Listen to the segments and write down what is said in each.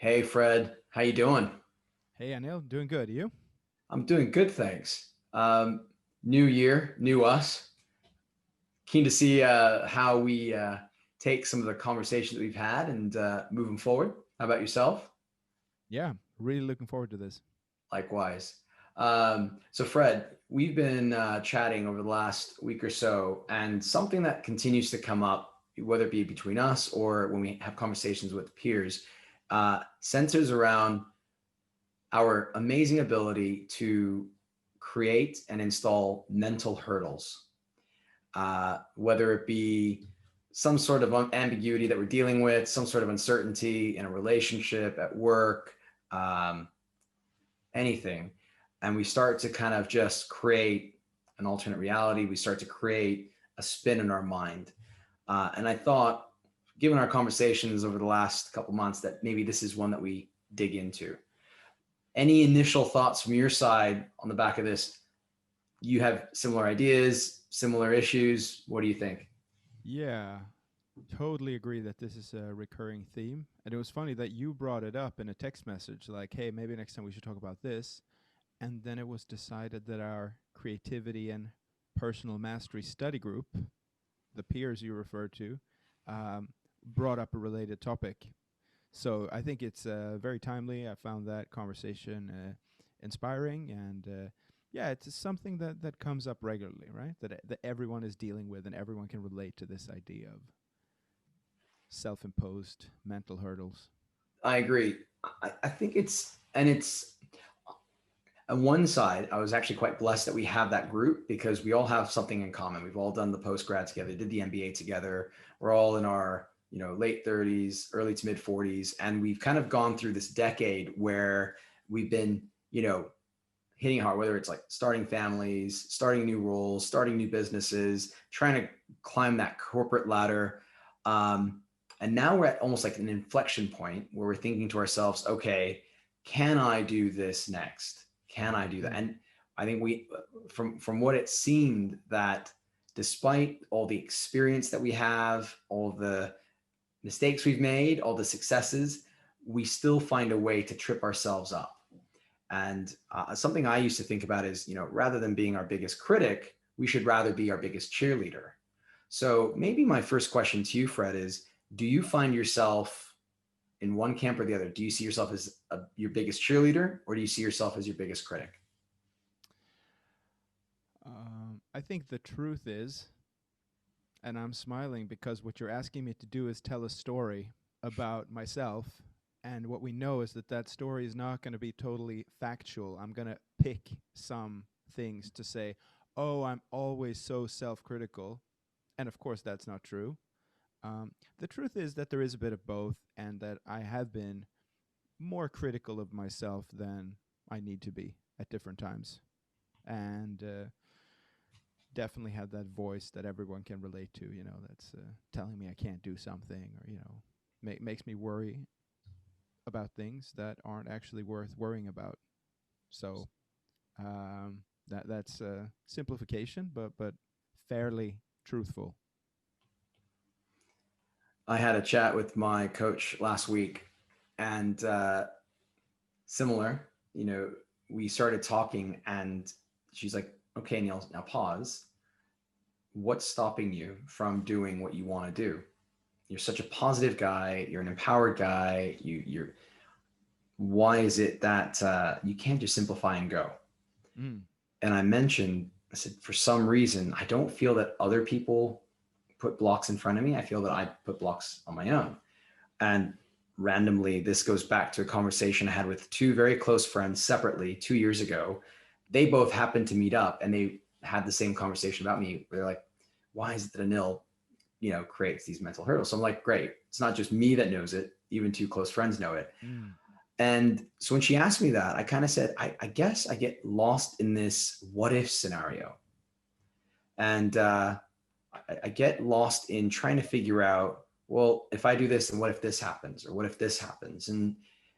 Hey Fred, how you doing? Hey, Anil, doing good. You? I'm doing good, thanks. New year, new us. Keen to see how we take some of the conversations that we've had and moving forward. How about yourself? Yeah, really looking forward to this. Likewise. So Fred, we've been chatting over the last week or so, and something that continues to come up, whether it be between us or when we have conversations with peers, centers around our amazing ability to create and install mental hurdles, whether it be some sort of ambiguity that we're dealing with, some sort of uncertainty in a relationship, at work, um, anything. And we start to kind of just create an alternate reality. We start to create a spin in our mind. And I thought, given our conversations over the last couple months, that maybe this is one that we dig into. Any initial thoughts from your side on the back of this? You have similar ideas, similar issues. What do you think? Yeah, totally agree that this is a recurring theme. And it was funny that you brought it up in a text message like, hey, maybe next time we should talk about this. And then it was decided that our creativity and personal mastery study group, the peers you referred to, um, brought up a related topic. So I think it's very timely. I found that conversation inspiring, and yeah, it's something that comes up regularly, right? That everyone is dealing with, and everyone can relate to this idea of self-imposed mental hurdles. I agree. I think it's on one side, I was actually quite blessed that we have that group because we all have something in common. We've all done the post grad together, did the MBA together. We're all in our late 30s, early to mid 40s, and we've kind of gone through this decade where we've been hitting hard, whether it's like starting families, starting new roles, starting new businesses, trying to climb that corporate ladder. Um, and now we're at almost like an inflection point where we're thinking to ourselves, okay, can I do this next? Can I do that? Mm. And I think from what it seemed that despite all the experience that we have, all the mistakes we've made, all the successes, we still find a way to trip ourselves up. And something I used to think about is, rather than being our biggest critic, we should rather be our biggest cheerleader. So maybe my first question to you, Fred, is do you find yourself in one camp or the other? Do you see yourself as your biggest cheerleader or do you see yourself as your biggest critic? I think the truth is, and I'm smiling because what you're asking me to do is tell a story about myself. And what we know is that that story is not going to be totally factual. I'm going to pick some things to say, oh, I'm always so self critical. And of course, that's not true. The truth is that there is a bit of both, and that I have been more critical of myself than I need to be at different times. And definitely have that voice that everyone can relate to, that's telling me I can't do something, or, makes me worry about things that aren't actually worth worrying about. So that's simplification, but fairly truthful. I had a chat with my coach last week and similar, we started talking and she's like, okay, Neil, now pause. What's stopping you from doing what you want to do? You're such a positive guy. You're an empowered guy. You're why is it that you can't just simplify and go? Mm. And I said, for some reason, I don't feel that other people put blocks in front of me. I feel that I put blocks on my own. And randomly, this goes back to a conversation I had with two very close friends separately 2 years ago. They both happened to meet up and they had the same conversation about me. They're like, why is it that Anil, creates these mental hurdles? So I'm like, great. It's not just me that knows it. Even two close friends know it. Mm. And so when she asked me that, I kind of said, I guess I get lost in this what if scenario. And I get lost in trying to figure out, well, if I do this, then what if this happens? Or what if this happens? And,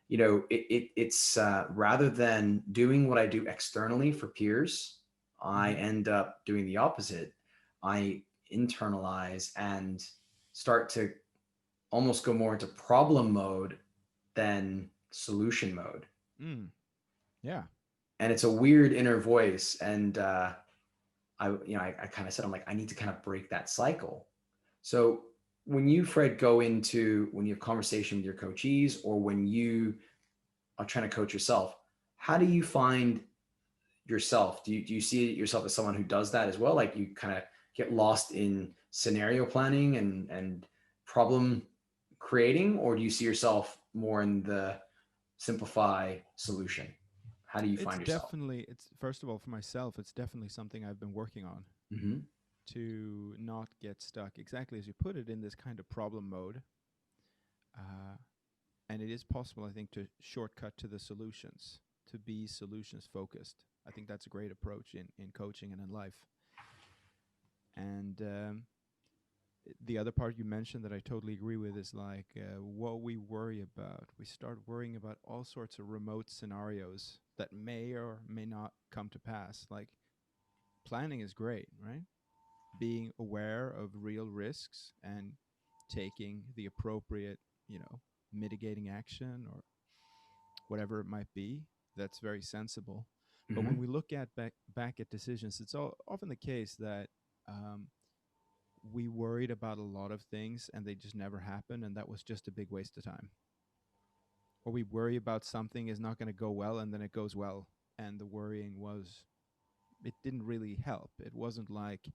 it's rather than doing what I do externally for peers, I Mm-hmm. end up doing the opposite. I internalize and start to almost go more into problem mode than solution mode. Mm. Yeah. And it's a weird inner voice. And I kind of said, I'm like, I need to kind of break that cycle. So when you, Fred, when you have conversation with your coachees, or when you are trying to coach yourself, how do you find yourself? Do you see yourself as someone who does that as well? Like you kind of get lost in scenario planning and problem creating, or do you see yourself more in the simplify solution? How do you It's find yourself? definitely, it's first of all, for myself, it's definitely something I've been working on Mm-hmm. to not get stuck, exactly as you put it, in this kind of problem mode. Uh, and it is possible, I think, to shortcut to the solutions, to be solutions focused. I think that's a great approach in coaching and in life. And the other part you mentioned that I totally agree with is like what we worry about. We start worrying about all sorts of remote scenarios that may or may not come to pass. Like planning is great, right? Being aware of real risks and taking the appropriate, mitigating action or whatever it might be, that's very sensible. But Mm-hmm. when we look at back at decisions, it's often the case that um, we worried about a lot of things and they just never happen, and that was just a big waste of time. Or we worry about something is not going to go well, and then it goes well, and the worrying was, it didn't really help. It wasn't like,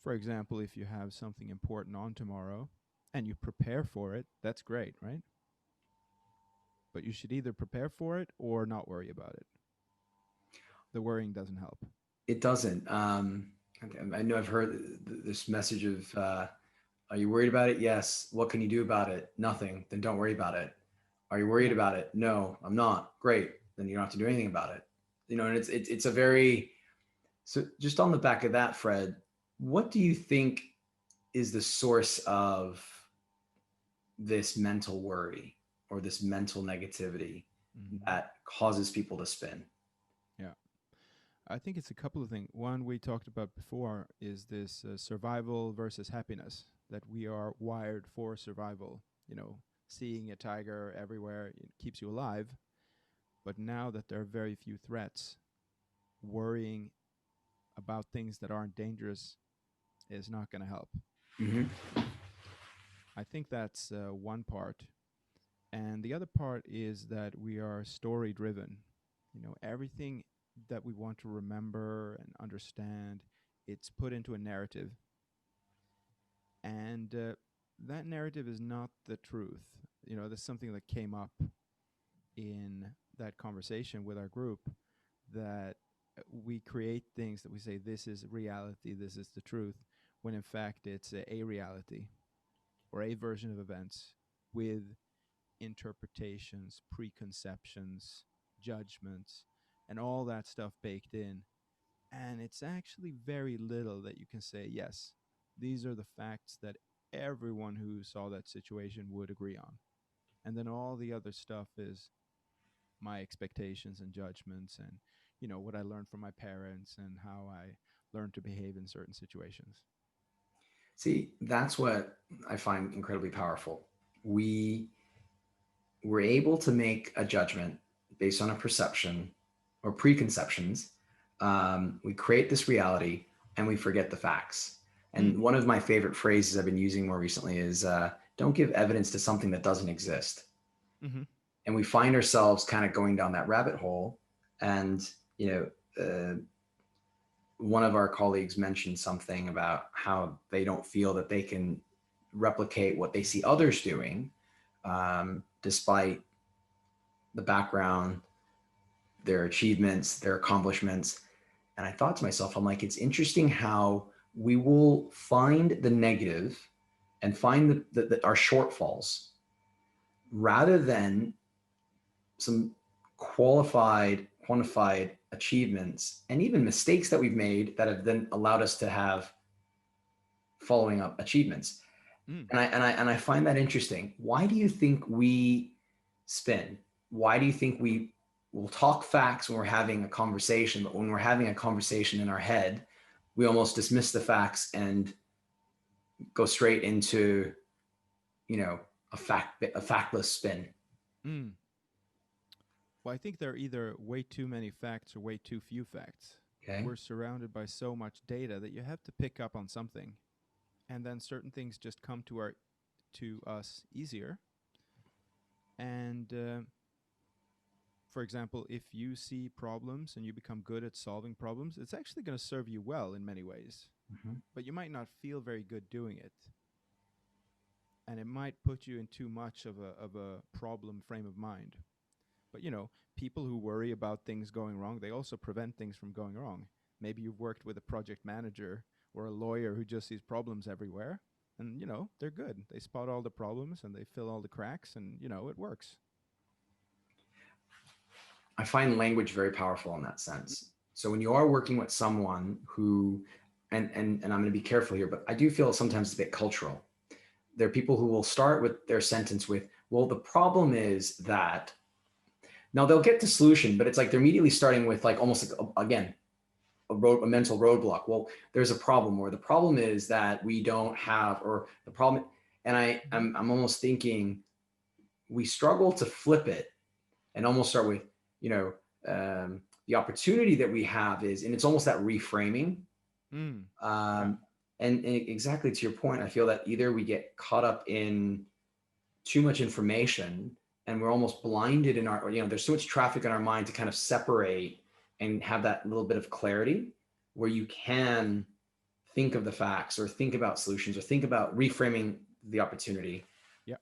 for example, if you have something important on tomorrow and you prepare for it, that's great, right? But you should either prepare for it or not worry about it. The worrying doesn't help. It doesn't. I know I've heard this message of, are you worried about it? Yes. What can you do about it? Nothing. Then don't worry about it. Are you worried Yeah. about it? No, I'm not. Great. Then you don't have to do anything about it. And it's a very, so just on the back of that, Fred, what do you think is the source of this mental worry or this mental negativity Hmm. that causes people to spin? Yeah. I think it's a couple of things. One we talked about before is this survival versus happiness, that we are wired for survival. Seeing a tiger everywhere, it keeps you alive. But now that there are very few threats, worrying about things that aren't dangerous is not going to help. Mm-hmm. I think that's one part. And the other part is that we are story driven. Everything that we want to remember and understand, it's put into a narrative. And that narrative is not the truth. That's something that came up in that conversation with our group, that we create things that we say, this is reality, this is the truth, when in fact it's a reality or a version of events with interpretations, preconceptions, judgments, and all that stuff baked in. And it's actually very little that you can say, yes, these are the facts that everyone who saw that situation would agree on. And then all the other stuff is my expectations and judgments and, what I learned from my parents and how I learned to behave in certain situations. See, that's what I find incredibly powerful. We were able to make a judgment based on a perception or preconceptions. We create this reality and we forget the facts. Mm. And one of my favorite phrases I've been using more recently is, don't give evidence to something that doesn't exist. Mm-hmm. And we find ourselves kind of going down that rabbit hole. And, one of our colleagues mentioned something about how they don't feel that they can replicate what they see others doing, despite the background, their achievements, their accomplishments. And I thought to myself, I'm like, it's interesting how we will find the negative and find our shortfalls rather than some quantified achievements and even mistakes that we've made that have then allowed us to have following up achievements. Mm. And I find that interesting. Why do you think we spin? Why do you think we will talk facts when we're having a conversation, but when we're having a conversation in our head, we almost dismiss the facts and go straight into, a factless spin? Mm. Well, I think there are either way too many facts or way too few facts. Okay. We're surrounded by so much data that you have to pick up on something, and then certain things just come to us easier. And for example, if you see problems and you become good at solving problems, it's actually going to serve you well in many ways. Mhm. But you might not feel very good doing it, and it might put you in too much of a problem frame of mind. But people who worry about things going wrong, they also prevent things from going wrong. Maybe you've worked with a project manager or a lawyer who just sees problems everywhere, and they're good. They spot all the problems and they fill all the cracks, and it works. I find language very powerful in that sense. So when you are working with someone who, and I'm going to be careful here, but I do feel sometimes it's a bit cultural. There are people who will start with their sentence with, well, the problem is that. Now they'll get to solution, but it's like they're immediately starting with like almost like, again, a mental roadblock. Well, there's a problem, or the problem is that we don't have, or the problem. And I'm almost thinking we struggle to flip it and almost start with, you know, the opportunity that we have is, and it's almost that reframing. Mm. Yeah. Um, and exactly to your point, I feel that either we get caught up in too much information and we're almost blinded in our, there's so much traffic in our mind to kind of separate and have that little bit of clarity where you can think of the facts or think about solutions or think about reframing the opportunity. Yeah.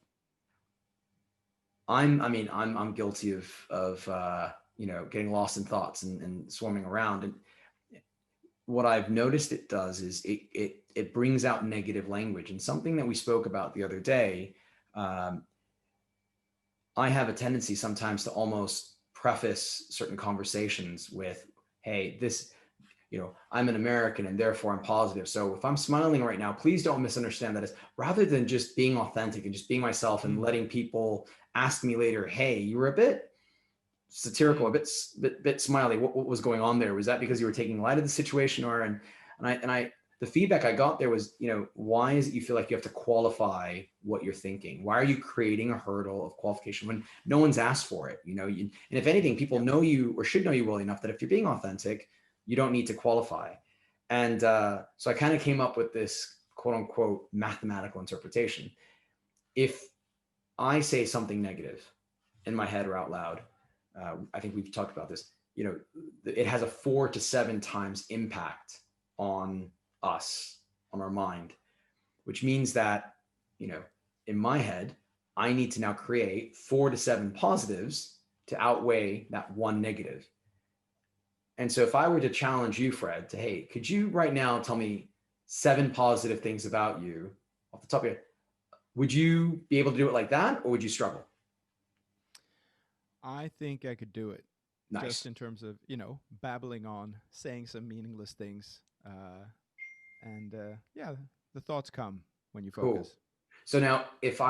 I'm guilty of getting lost in thoughts and swarming around. And what I've noticed it does is it brings out negative language. And something that we spoke about the other day, I have a tendency sometimes to almost preface certain conversations with, hey, I'm an American and therefore I'm positive. So if I'm smiling right now, please don't misunderstand that as rather than just being authentic and just being myself and letting people ask me later, hey, you were a bit satirical, a bit smiley. What was going on there? Was that because you were taking light of the situation, or and I the feedback I got there was, why is it you feel like you have to qualify what you're thinking? Why are you creating a hurdle of qualification when no one's asked for it? And if anything, people know you or should know you well enough that if you're being authentic, you don't need to qualify. And so I kind of came up with this quote unquote mathematical interpretation. If I say something negative in my head or out loud, I think we've talked about this, it has a 4 to 7 times impact on us, on our mind, which means that, in my head, I need to now create 4 to 7 positives to outweigh that one negative. And so if I were to challenge you, Fred, to, hey, could you right now tell me 7 positive things about you off the top of your head, would you be able to do it like that, or would you struggle? I think I could do it, just Nice. in terms of babbling on, saying some meaningless things, and yeah, the thoughts come when you Cool. focus. So now if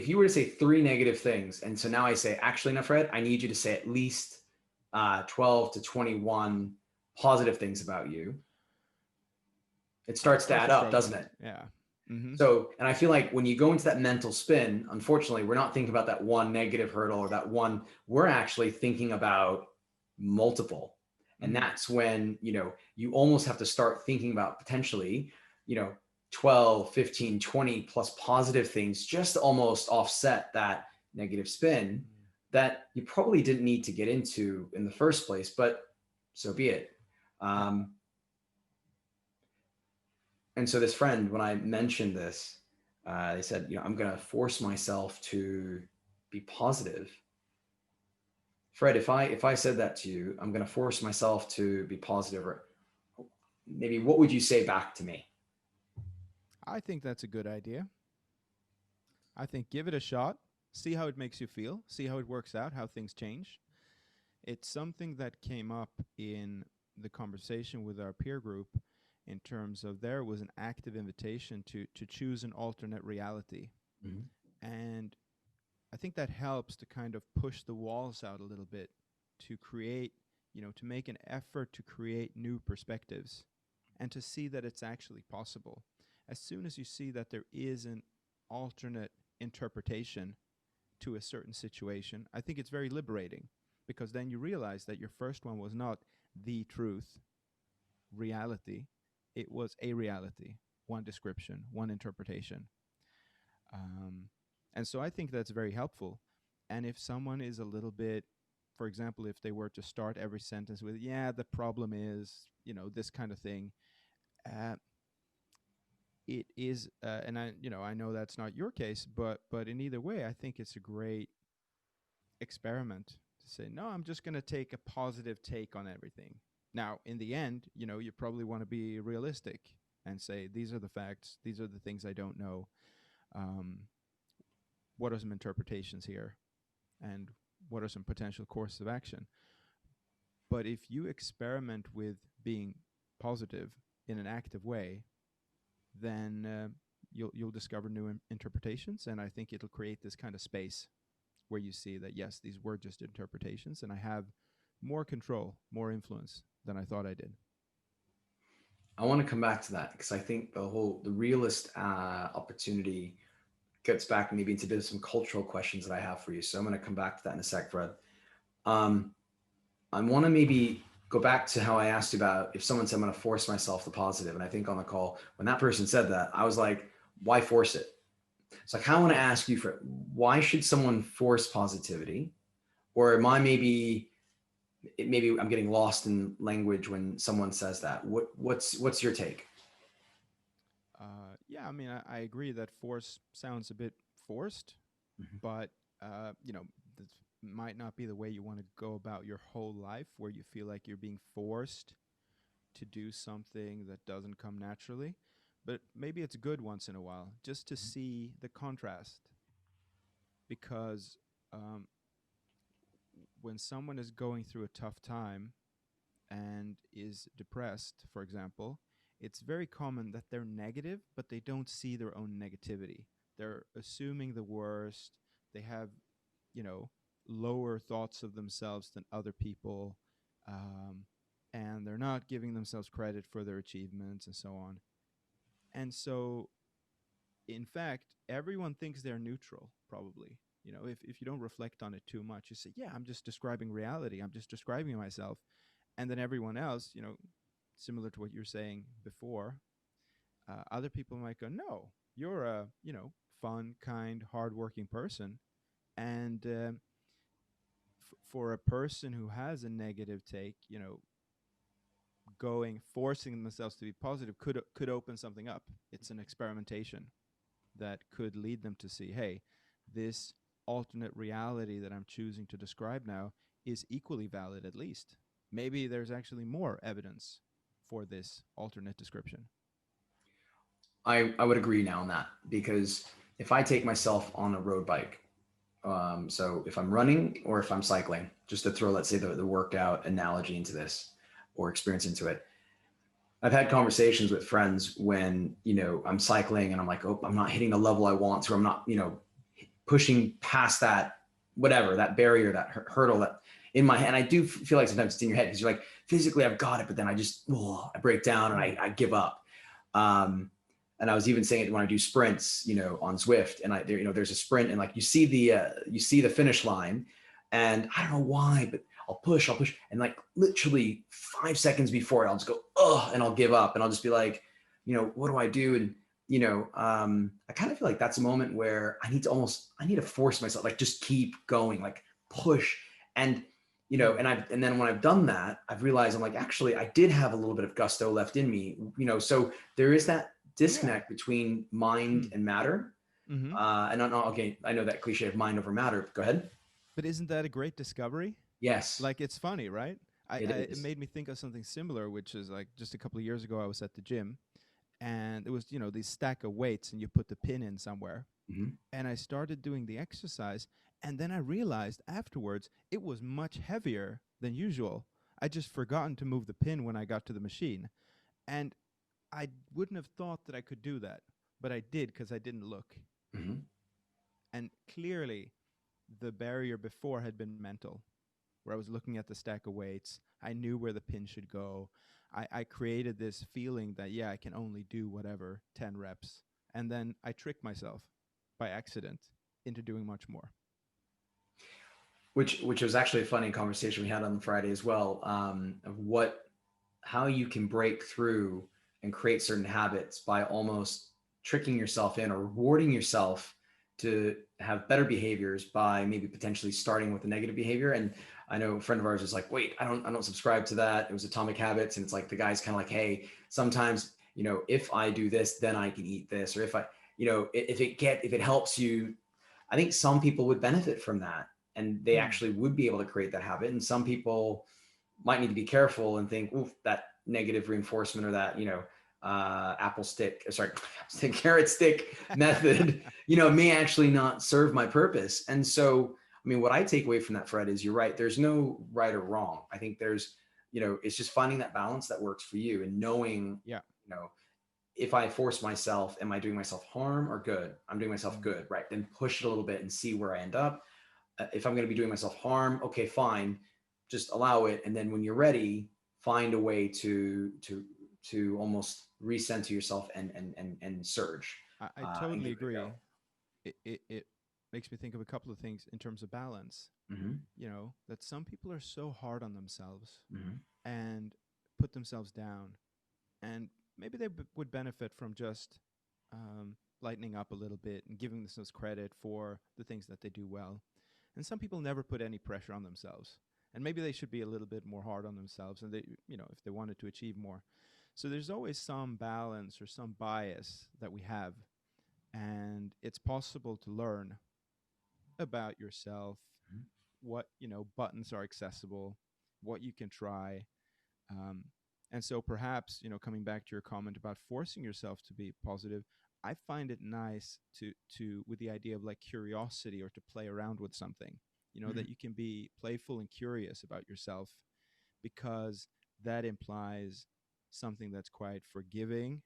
you were to say 3 negative things, and so now I say, actually, now, Fred, I need you to say at least 12 to 21 positive things about you. It I would starts to start add to up, struggle. doesn't it? Yeah. Mm-hmm. So, and I feel like when you go into that mental spin, unfortunately, we're not thinking about that one negative hurdle or that one, we're actually thinking about multiple. And that's when, you almost have to start thinking about potentially, you know, 12, 15, 20 plus positive things just to almost offset that negative spin that you probably didn't need to get into in the first place, but so be it. Yeah. And so this friend, when I mentioned this, they said, I'm going to force myself to be positive. Fred, if I said that to you, I'm going to force myself to be positive, or maybe what would you say back to me? I think that's a good idea. I think give it a shot, see how it makes you feel, see how it works out, how things change. It's something that came up in the conversation with our peer group in terms of there was an active invitation to choose an alternate reality. Mhm. And I think that helps to kind of push the walls out a little bit to create, to make an effort to create new perspectives and to see that it's actually possible. As soon as you see that there is an alternate interpretation, to a certain situation, I think it's very liberating, because then you realize that your first one was not the truth, reality. It was a reality, one description, one interpretation. Um, and so I think that's very helpful. And if someone is a little bit, for example, if they were to start every sentence with, yeah, the problem is, this kind of thing, uh, it is, and I know that's not your case, but in either way, I think it's a great experiment to say, no, I'm just going to take a positive take on everything. Now, in the end, you probably want to be realistic and say, these are the facts, these are the things I don't know. Um, what are some interpretations here? And what are some potential courses of action? But if you experiment with being positive in an active way, then you'll discover new interpretations, and I think it'll create this kind of space where you see that, yes, these were just interpretations, and I have more control, more influence than I thought I did. I want to come back to that because I think the realist opportunity gets back maybe into a bit of some cultural questions that I have for you. So I'm going to come back to that in a sec, Fred. Um, I want to maybe go back to how I asked you about if someone said I'm going to force myself to positive, and I think on the call when that person said that, I was like, why force it? So I kind of want to ask you, for why should someone force positivity, or am I maybe I'm getting lost in language when someone says that? What's your take? Yeah, I mean, I agree that force sounds a bit forced, Mhm. but this might not be the way you want to go about your whole life, where you feel like you're being forced to do something that doesn't come naturally. But maybe it's good once in a while just to see the contrast, because um, when someone is going through a tough time and is depressed, for example, it's very common that they're negative, but they don't see their own negativity. They're assuming the worst. They have, you know, lower thoughts of themselves than other people. Um, and they're not giving themselves credit for their achievements and so on. And so, in fact, everyone thinks they're neutral, probably. If you don't reflect on it too much, you say, yeah, I'm just describing reality. I'm just describing myself. And then everyone else, similar to what you're saying before, other people might go, no, you're a, fun, kind, hardworking person. And for a person who has a negative take, forcing themselves to be positive could open something up. It's an experimentation that could lead them to see, hey, this alternate reality that I'm choosing to describe now is equally valid, at least. Maybe there's actually more evidence for this alternate description. I would agree now on that because if I take myself on a road bike, so if I'm running or if I'm cycling, just to throw, let's say, the workout analogy into this or experience into it, I've had conversations with friends when, I'm cycling and I'm like, oh, I'm not hitting the level I want to, I'm not, pushing past that, whatever, that barrier, that hurdle that in my head. And I do feel like sometimes it's in your head because you're like, physically I've got it, but then I break down and I give up. Um, and I was even saying it when I do sprints, on Zwift, and there's a sprint, and like you see the finish line, and I don't know why, but I'll push, and like literally 5 seconds before it, I'll just go, oh, and I'll give up, and I'll just be like, what do I do? And I kind of feel like that's a moment where I need to force myself, like just keep going, like push, and and then when I've done that, I've realized I'm like, actually, I did have a little bit of gusto left in me, so there is that disconnect between mind and matter. Mm-hmm. And okay, I know that cliche of mind over matter. Go ahead. But isn't that a great discovery? Yes, Like, it's funny, right? it It is. made me think of something similar, which is like just a couple of years ago, I was at the gym, and it was, these stack of weights, and you put the pin in somewhere. Mhm. And I started doing the exercise, and then I realized afterwards it was much heavier than usual. I just forgotten to move the pin when I got to the machine. And I wouldn't have thought that I could do that, but I did because I didn't look. Mhm. And clearly, the barrier before had been mental, where I was looking at the stack of weights. I knew where the pin should go. I created this feeling that, yeah, I can only do whatever, 10 reps. And then I tricked myself by accident into doing much more. which was actually a funny conversation we had on Friday as well, of how you can break through and create certain habits by almost tricking yourself in or rewarding yourself to have better behaviors by maybe potentially starting with a negative behavior. And I know a friend of ours is like, wait, I don't subscribe to that. It was Atomic Habits. And it's like the guy's kind of like, hey, sometimes, if I do this, then I can eat this. Or if if it helps you, I think some people would benefit from that and they Hmm. actually would be able to create that habit. And some people might need to be careful and think, oof, that negative reinforcement or that, apple stick, sorry, carrot stick method, may actually not serve my purpose. And so, I mean, what I take away from that, Fred, is you're right. There's no right or wrong. I think it's just finding that balance that works for you and knowing, Yeah. you know, if I force myself, am I doing myself harm or good? I'm doing myself Mm. good, right? Then push it a little bit and see where I end up. If I'm going to be doing myself harm, okay, fine, just allow it. And then when you're ready, find a way to almost recenter yourself and surge I and totally give it a agree. go. It makes me think of a couple of things in terms of balance. Mm-hmm. That some people are so hard on themselves Mm-hmm. and put themselves down, and maybe they would benefit from just lightening up a little bit and giving themselves credit for the things that they do well. And some people never put any pressure on themselves, and maybe they should be a little bit more hard on themselves, and if they wanted to achieve more. So there's always some balance or some bias that we have, and it's possible to learn about yourself, what buttons are accessible, what you can try. um, and so perhaps, coming back to your comment about forcing yourself to be positive, I find it nice to with the idea of like curiosity, or to play around with something, Mm-hmm. that you can be playful and curious about yourself, because that implies something that's quite forgiving,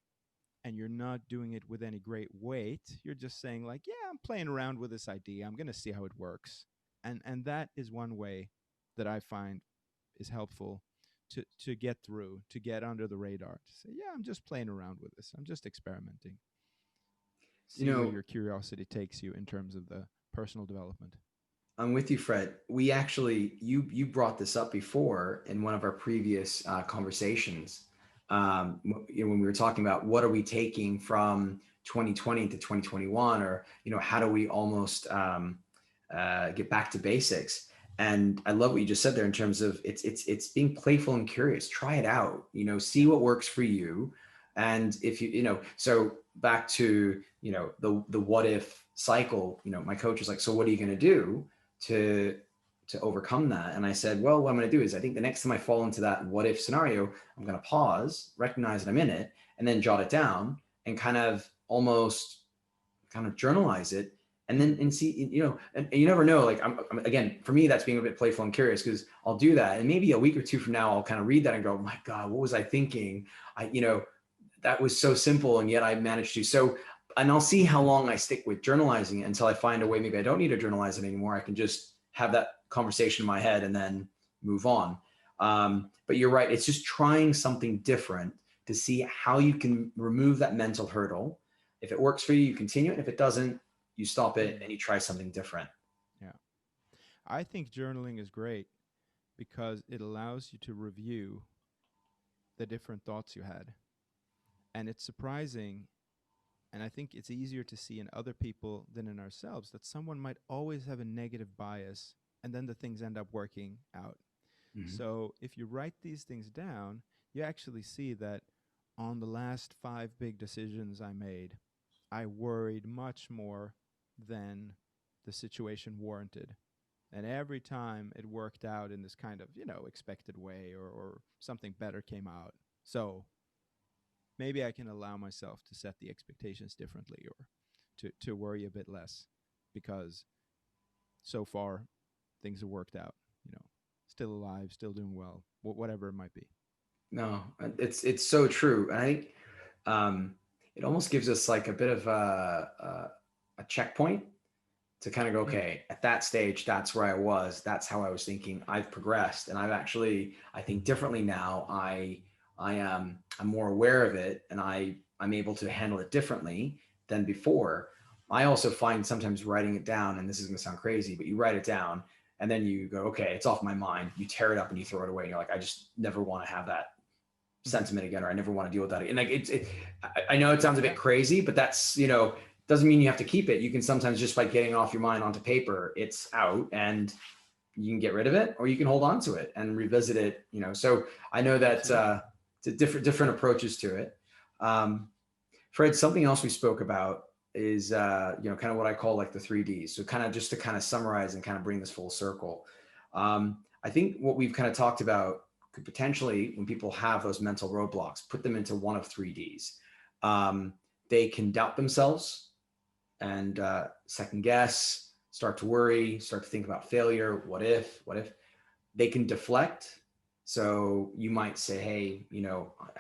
and you're not doing it with any great weight. You're just saying like, yeah, I'm playing around with this idea. I'm going to see how it works. And that is one way that I find is helpful to get through, to get under the radar, to say, yeah, I'm just playing around with this. I'm just experimenting. You See where know, your curiosity takes you in terms of the personal development. I'm with you, Fred. We actually, you brought this up before in one of our previous conversations. When we were talking about what are we taking from 2020 to 2021, or how do we almost get back to basics? And I love what you just said there in terms of it's being playful and curious. Try it out. See Yeah. what works for you. And if so back to the what if cycle. My coach was like, so what are you going to do to overcome that? And I said, well, what I'm going to do is, I think the next time I fall into that what if scenario, I'm going to pause, recognize that I'm in it, and then jot it down and kind of almost kind of journalize it. And then Mm. and see, and you never know, like again, for me, that's being a bit playful and curious, because I'll do that and maybe a week or two from now I'll kind of read that and go, oh my god, what was I thinking? That was so simple and yet I managed to. So, and I'll see how long I stick with journalizing it until I find a way. Maybe I don't need to journalize it anymore. I can just have that conversation in my head and then move on. But you're right. It's just trying something different to see how you can remove that mental hurdle. If it works for you, you continue it. If it doesn't, you stop it Mm. and you try something different. Yeah. I think journaling is great because it allows you to review the different thoughts you had. And it's surprising, and I think it's easier to see in other people than in ourselves, that someone might always have a negative bias, and then the things end up working out. Mm-hmm. So if you write these things down, you actually see that on the last 5 big decisions I made, I worried much more than the situation warranted. And every time it worked out in this kind of, expected way, or something better came out. So maybe I can allow myself to set the expectations differently, or to worry a bit less, because so far things have worked out, you know, still alive, still doing well, whatever it might be. No, it's so true. And I think it almost gives us like a bit of a checkpoint to kind of go, Mm. okay, at that stage, that's where I was. That's how I was thinking. I've progressed, and I've actually, I think differently now. I'm more aware of it, and I'm able to handle it differently than before. I also find sometimes writing it down, and this is going to sound crazy, but you write it down, And then you go, okay, it's off my mind. You tear it up and you throw it away. And you're like, I just never want to have that sentiment again, or I never want to deal with that. And like, I know it sounds a bit crazy, but that's, doesn't mean you have to keep it. You can sometimes just by getting off your mind onto paper, it's out and you can get rid of it, or you can hold on to it and revisit it, So I know that different approaches to it. Fred, something else we spoke about is, kind of what I call like the 3Ds. So kind of just to kind of summarize and kind of bring this full circle. I think what we've kind of talked about could potentially, when people have those mental roadblocks, put them into one of 3Ds. They can doubt themselves and second guess, start to worry, start to think about failure. What if? They can deflect. So you might say, hey,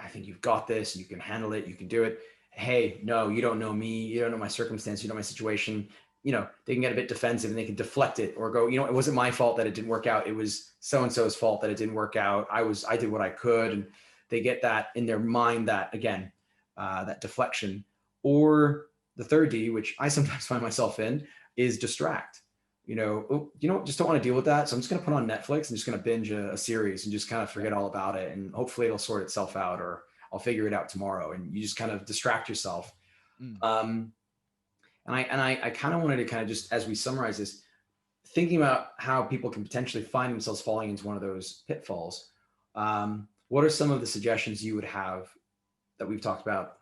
I think you've got this, you can handle it, you can do it. Hey, no, you don't know me, you don't know my circumstance, you know my situation. They can get a bit defensive and they can deflect it or go, it wasn't my fault that it didn't work out. It was so-and-so's fault that it didn't work out. I did what I could. And they get that in their mind, that again, that deflection. Or the third D, which I sometimes find myself in, is distract. Just don't want to deal with that. So I'm just going to put on Netflix and just going to binge a series and just kind of forget all about it. And hopefully it'll sort itself out, or I'll figure it out tomorrow. And you just kind of distract yourself. And I kind of wanted to kind of just, as we summarize this, thinking about how people can potentially find themselves falling into one of those pitfalls. What are some of the suggestions you would have that we've talked about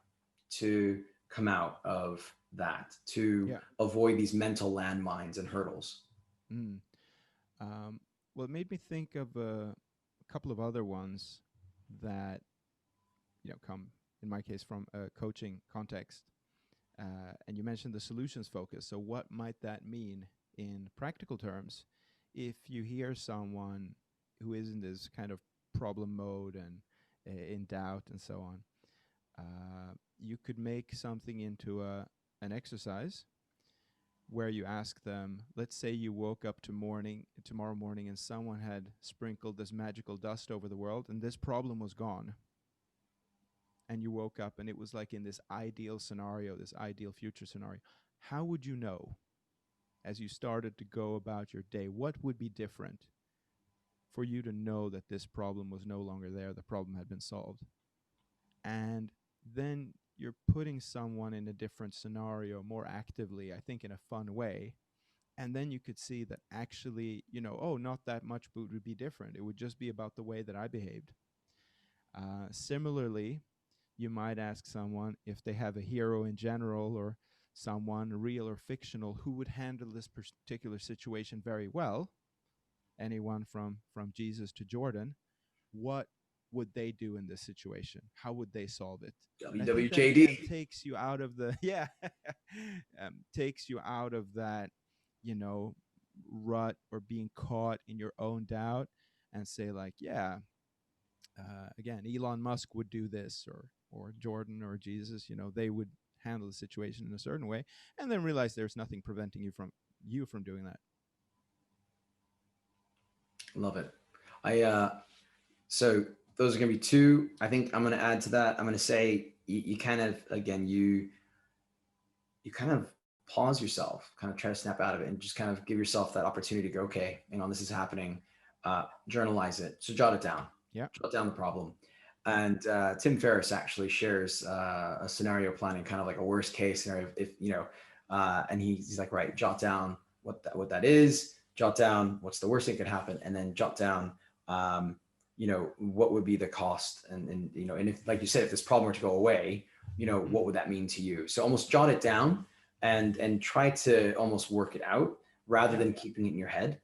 to come out of that, to avoid these mental landmines and hurdles? Well, it made me think of a couple of other ones that come, in my case, from a coaching context. And you mentioned the solutions focus. So what might that mean in practical terms if you hear someone who is in this kind of problem mode and in doubt and so on? You could make something into an exercise where you ask them, let's say you woke up tomorrow morning and someone had sprinkled this magical dust over the world and this problem was gone. And you woke up and it was like in this ideal scenario, this ideal future scenario. How would you know, as you started to go about your day, what would be different for you to know that this problem was no longer there, the problem had been solved? And then you're putting someone in a different scenario more actively, I think in a fun way. And then you could see that actually, not that much would be different. It would just be about the way that I behaved. Similarly, you might ask someone if they have a hero in general or someone real or fictional who would handle this particular situation very well. Anyone from Jesus to Jordan, what would they do in this situation? How would they solve it? WWJD takes you out of the takes you out of that rut or being caught in your own doubt, and say like, again, Elon Musk would do this, or Jordan or Jesus, they would handle the situation in a certain way, and then realize there's nothing preventing you from doing that. Love it. So those are going to be two. I think I'm going to add to that. I'm going to say you kind of, again, you kind of pause yourself, kind of try to snap out of it and just kind of give yourself that opportunity to go, okay, this is happening. Journalize it. So jot it down. Jot down the problem. And Tim Ferriss actually shares a scenario planning, kind of like a worst case scenario. If and he's like, right, jot down what that is, jot down what's the worst thing could happen, and then jot down, what would be the cost, and if, like you said, if this problem were to go away, what would that mean to you? So almost jot it down and try to almost work it out rather than keeping it in your head.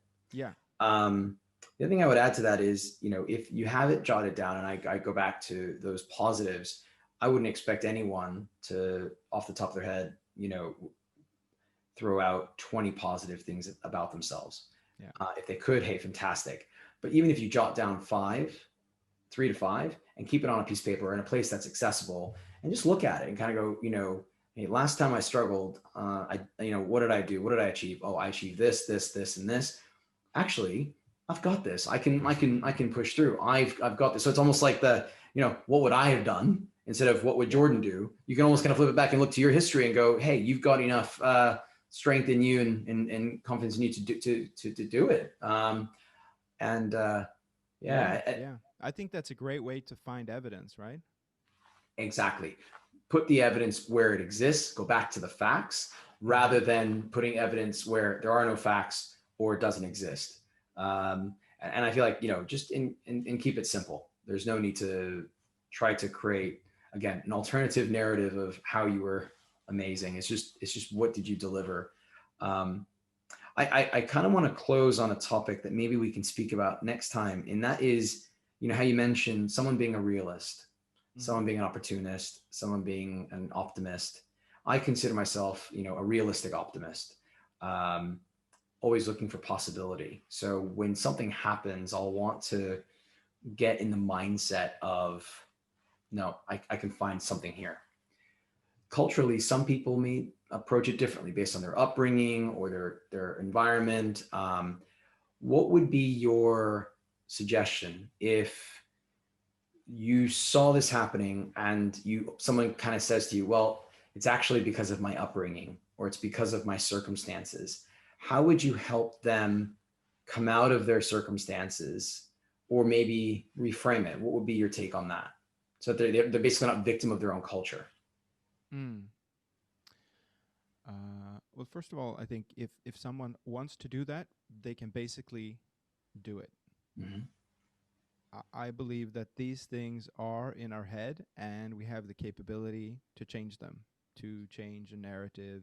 The other thing I would add to that is, if you have it jotted down, and I go back to those positives, I wouldn't expect anyone to, off the top of their head, throw out 20 positive things about themselves. If they could, hey, fantastic. But even if you jot down 3 to 5, and keep it on a piece of paper or in a place that's accessible, and just look at it and kind of go, hey, last time I struggled, what did I do? What did I achieve? Oh, I achieved this, and this. Actually, I've got this. I can push through. I've got this. So it's almost like what would I have done instead of what would Jordan do? You can almost kind of flip it back and look to your history and go, hey, you've got enough strength in you and confidence in you to do it. And Yeah, yeah, yeah. I think that's a great way to find evidence, right? exactly. Put the evidence where it exists, go back to the facts, rather than putting evidence where there are no facts or it doesn't exist. And I feel like, just in keep it simple. There's no need to try to create, again, an alternative narrative of how you were amazing. It's just what did you deliver? Um, I kind of want to close on a topic that maybe we can speak about next time. And that is, how you mentioned someone being a realist, Mm-hmm. someone being an opportunist, someone being an optimist. I consider myself, a realistic optimist, um, always looking for possibility. So when something happens, I'll want to get in the mindset of, no, I can find something here. Culturally, some people may approach it differently based on their upbringing or their environment. What would be your suggestion if you saw this happening and someone kind of says to you, well, it's actually because of my upbringing or it's because of my circumstances? How would you help them come out of their circumstances, or maybe reframe it? What would be your take on that? So they're basically not victim of their own culture. Mm. Well, first of all, I think if someone wants to do that, they can basically do it. Mm-hmm. I believe that these things are in our head, and we have the capability to change them, to change a narrative,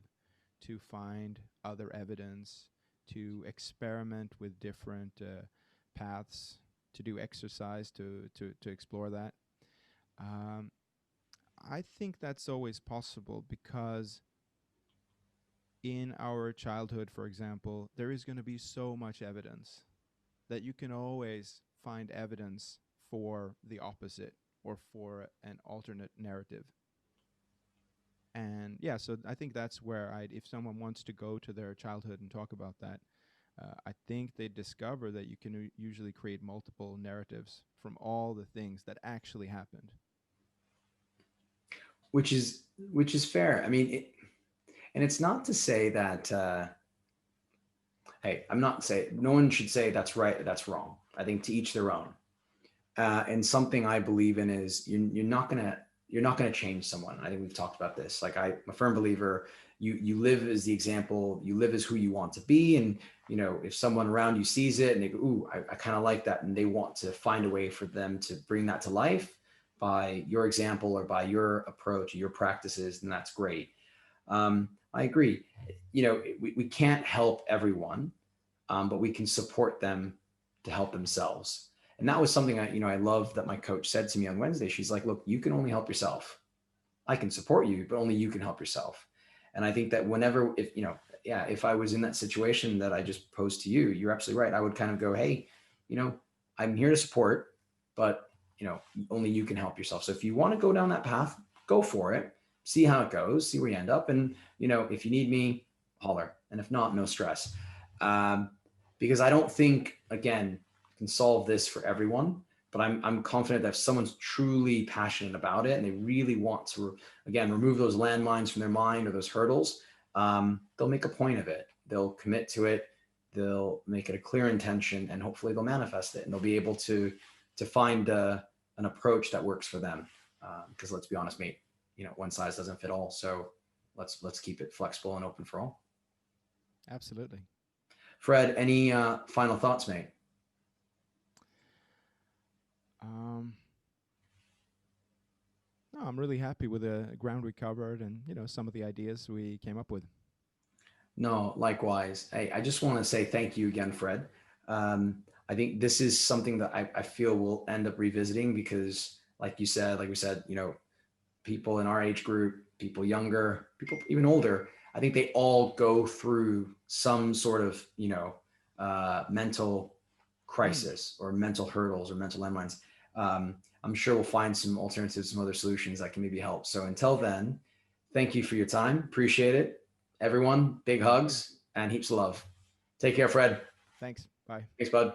to find other evidence, to experiment with different paths, to do exercise to explore that. Um, I think that's always possible because in our childhood, for example, there is going to be so much evidence that you can always find evidence for the opposite or for an alternate narrative. And yeah, so I think that's where if someone wants to go to their childhood and talk about that, I think they discover that you can usually create multiple narratives from all the things that actually happened. Which is fair. I mean, and it's not to say that. Hey, I'm not saying no one should say that's right, that's wrong. I think to each their own. And something I believe in is you're not gonna change someone. I think we've talked about this. Like I'm a firm believer. You live as the example. You live as who you want to be. And if someone around you sees it and they go, "Ooh, I kind of like that," and they want to find a way for them to bring that to life by your example or by your approach, your practices, then that's great. I agree. We can't help everyone, but we can support them to help themselves. And that was something I love that my coach said to me on Wednesday. She's like, look, you can only help yourself. I can support you, but only you can help yourself. And I think that whenever, if I was in that situation that I just posed to you, you're absolutely right. I would kind of go, hey, I'm here to support, but only you can help yourself. So if you want to go down that path, go for it. See how it goes. See where you end up. And if you need me, holler. And if not, no stress. Because I don't think, again, can solve this for everyone, but I'm confident that if someone's truly passionate about it and they really want to, again, remove those landmines from their mind or those hurdles, they'll make a point of it. They'll commit to it. They'll make it a clear intention, and hopefully they'll manifest it, and they'll be able to find an approach that works for them. Because let's be honest, mate, one size doesn't fit all. So let's keep it flexible and open for all. Absolutely. Fred, any final thoughts, mate? No, I'm really happy with the ground we covered and some of the ideas we came up with. No, likewise. Hey, I just want to say thank you again, Fred. I think this is something that I feel we'll end up revisiting because, like we said, people in our age group, people younger, people even older, I think they all go through some sort of, mental crisis or mental hurdles or mental landmines. I'm sure we'll find some alternatives, some other solutions that can maybe help. So until then, thank you for your time. Appreciate it. Everyone, big Thank you. hugs and heaps of love. Take care, Fred. Thanks. Bye. Thanks, bud.